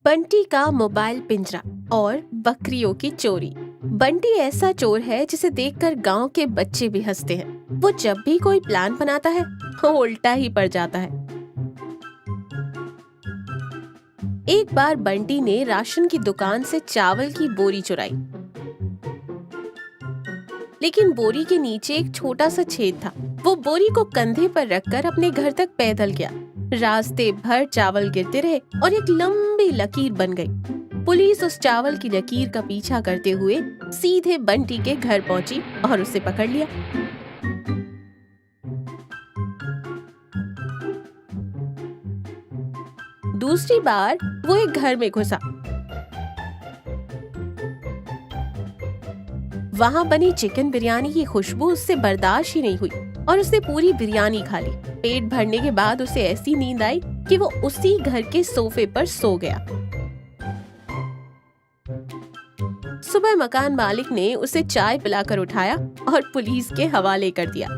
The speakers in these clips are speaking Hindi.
बंटी का मोबाइल पिंजरा और बकरियों की चोरी। बंटी ऐसा चोर है जिसे देखकर गांव के बच्चे भी हंसते हैं। वो जब भी कोई प्लान बनाता है वो उल्टा ही पड़ जाता है। एक बार बंटी ने राशन की दुकान से चावल की बोरी चुराई, लेकिन बोरी के नीचे एक छोटा सा छेद था। वो बोरी को कंधे पर रखकर अपने घर तक पैदल गया। रास्ते भर चावल गिरते रहे और एक लंबी लकीर बन गई। पुलिस उस चावल की लकीर का पीछा करते हुए सीधे बंटी के घर पहुंची और उसे पकड़ लिया। दूसरी बार वो एक घर में घुसा। वहां बनी चिकन बिरयानी की खुशबू उससे बर्दाश्त ही नहीं हुई और उसने पूरी बिरयानी खा ली। पेट भरने के बाद उसे ऐसी नींद आई कि वो उसी घर के सोफे पर सो गया। सुबह मकान मालिक ने उसे चाय पिलाकर उठाया और पुलिस के हवाले कर दिया।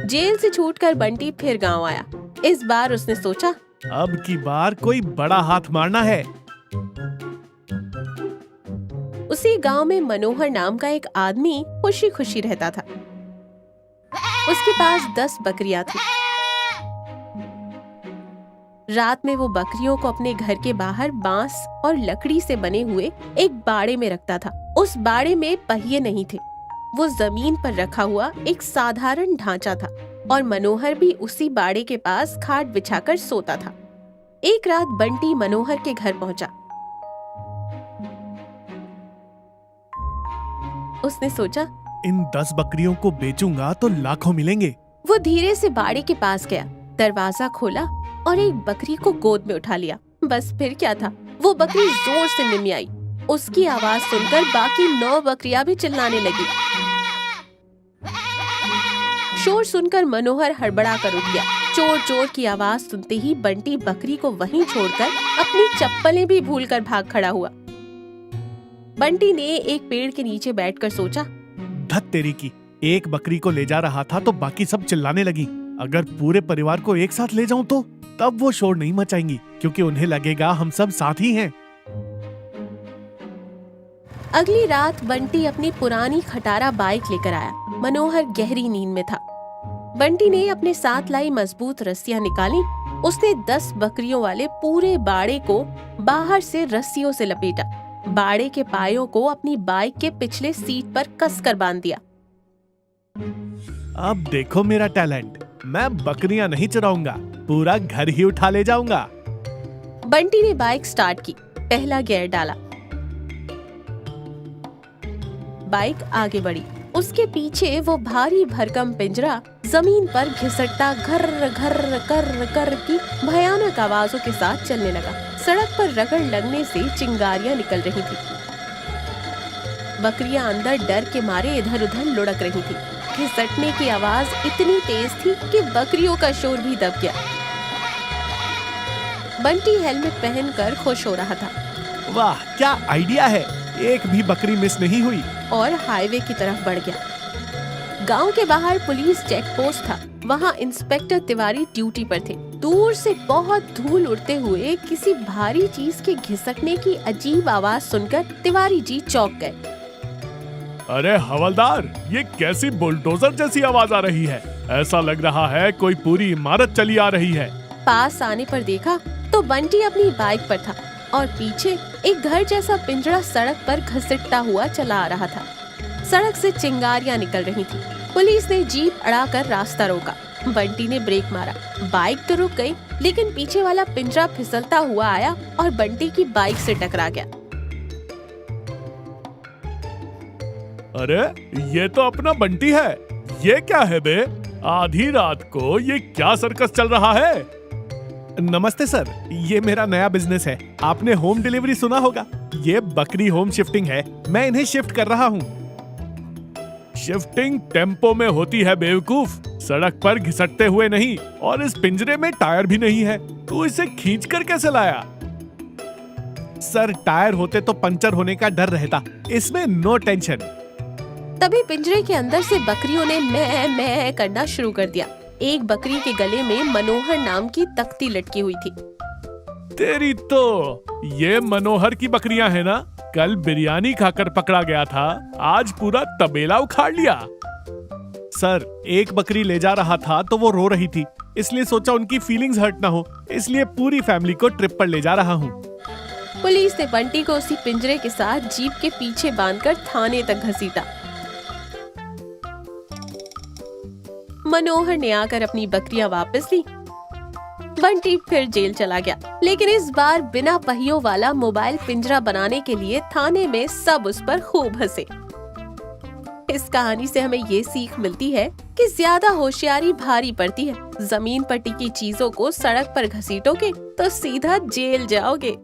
जेल से छूटकर बंटी फिर गांव आया। इस बार उसने सोचा, अब की बार कोई बड़ा हाथ मारना है। उसी गांव में मनोहर नाम का एक आदमी खुशी खुशी रहता था। उसके पास 10 बकरियां थी। रात में वो बकरियों को अपने घर के बाहर बांस और लकड़ी से बने हुए एक बाड़े में रखता था। उस बाड़े में पहिए नहीं थे। वो जमीन पर रखा हुआ एक साधारण ढांचा था और मनोहर भी उसी बाड़े के पास खाट बिछाकर सोता था। एक रात बंटी मनोहर के घर पहुंचा। उसने सोचा, इन 10 बकरियों को बेचूंगा तो लाखों मिलेंगे। वो धीरे से बाड़े के पास गया, दरवाजा खोला और एक बकरी को गोद में उठा लिया। बस फिर क्या था, वो बकरी जोर से मिमियाई। उसकी आवाज सुनकर बाकी 9 बकरियां भी चिल्लाने लगी। शोर सुनकर मनोहर हड़बड़ा कर उठ गया। चोर चोर की आवाज सुनते ही बंटी बकरी को वहीं छोड़कर अपनी चप्पलें भी भूलकर भाग खड़ा हुआ। बंटी ने एक पेड़ के नीचे बैठकर सोचा, धत तेरी की, एक बकरी को ले जा रहा था तो बाकी सब चिल्लाने लगी। अगर पूरे परिवार को एक साथ ले जाऊं तो तब वो शोर नहीं मचाएंगी, क्योंकि उन्हें लगेगा हम सब साथ ही हैं। अगली रात बंटी अपनी पुरानी खटारा बाइक लेकर आया। मनोहर गहरी नींद में था। बंटी ने अपने साथ लाई मजबूत रस्सियां निकाली। उसने 10 बकरियों वाले पूरे बाड़े को बाहर से रस्सियों से लपेटा। बाड़े के पायों को अपनी बाइक के पिछले सीट पर कसकर बांध दिया। अब देखो मेरा टैलेंट, मैं बकरियां नहीं चुराऊंगा, पूरा घर ही उठा ले जाऊंगा। बंटी ने बाइक स्टार्ट की, पहला गियर डाला, बाइक आगे बढ़ी। उसके पीछे वो भारी भरकम पिंजरा जमीन पर घिसटता घर घर कर कर की भयानक आवाजों के साथ चलने लगा। सड़क पर रगड़ लगने से चिंगारियां निकल रही थी। बकरियां अंदर डर के मारे इधर उधर लुढ़क रही थी। घिसटने की आवाज इतनी तेज थी कि बकरियों का शोर भी दब गया। बंटी हेलमेट पहनकर खुश हो रहा था। वाह, क्या आइडिया है, एक भी बकरी मिस नहीं हुई। और हाईवे की तरफ बढ़ गया। गांव के बाहर पुलिस चेक पोस्ट था। वहां इंस्पेक्टर तिवारी ड्यूटी पर थे। दूर से बहुत धूल उड़ते हुए किसी भारी चीज के घिसटने की अजीब आवाज सुनकर तिवारी जी चौंक गए। अरे हवलदार, ये कैसी बुलडोजर जैसी आवाज आ रही है? ऐसा लग रहा है कोई पूरी इमारत चली आ रही है। पास आने पर देखा तो बंटी अपनी बाइक पर था और पीछे एक घर जैसा पिंजरा सड़क पर घसीटता हुआ चला आ रहा था। सड़क से चिंगारियां निकल रही थी। पुलिस ने जीप अड़ाकर रास्ता रोका। बंटी ने ब्रेक मारा। बाइक तो रुक गई, लेकिन पीछे वाला पिंजरा फिसलता हुआ आया और बंटी की बाइक से टकरा गया। अरे ये तो अपना बंटी है। ये क्या है बे? आधी रात को ये क्या सर्कस चल रहा है? नमस्ते सर, ये मेरा नया बिजनेस है। आपने होम डिलीवरी सुना होगा। ये बकरी होम शिफ्टिंग है, मैं इन्हें शिफ्ट कर रहा हूँ। शिफ्टिंग टेम्पो में होती है बेवकूफ, सड़क पर घिसटते हुए नहीं। और इस पिंजरे में टायर भी नहीं है, तू इसे खींचकर कैसे लाया? सर, टायर होते तो पंचर होने का डर रहता, इसमें नो टेंशन। तभी पिंजरे के अंदर से बकरियों ने मैं करना शुरू कर दिया। एक बकरी के गले में मनोहर नाम की तख्ती लटकी हुई थी। तेरी तो ये मनोहर की बकरियां है ना? कल बिरयानी खाकर पकड़ा गया था, आज पूरा तबेला उखाड़ लिया। सर, एक बकरी ले जा रहा था तो वो रो रही थी, इसलिए सोचा उनकी फीलिंग्स हर्ट ना हो, इसलिए पूरी फैमिली को ट्रिप पर ले जा रहा हूँ। पुलिस ने बंटी को उसी पिंजरे के साथ जीप के पीछे बांधकर थाने तक घसीटा। मनोहर ने आकर अपनी बकरियां वापस ली। बंटी फिर जेल चला गया, लेकिन इस बार बिना पहियों वाला मोबाइल पिंजरा बनाने के लिए थाने में सब उस पर खूब हंसे। इस कहानी से हमें ये सीख मिलती है कि ज्यादा होशियारी भारी पड़ती है। जमीन पर टिकी चीजों को सड़क पर घसीटोगे तो सीधा जेल जाओगे।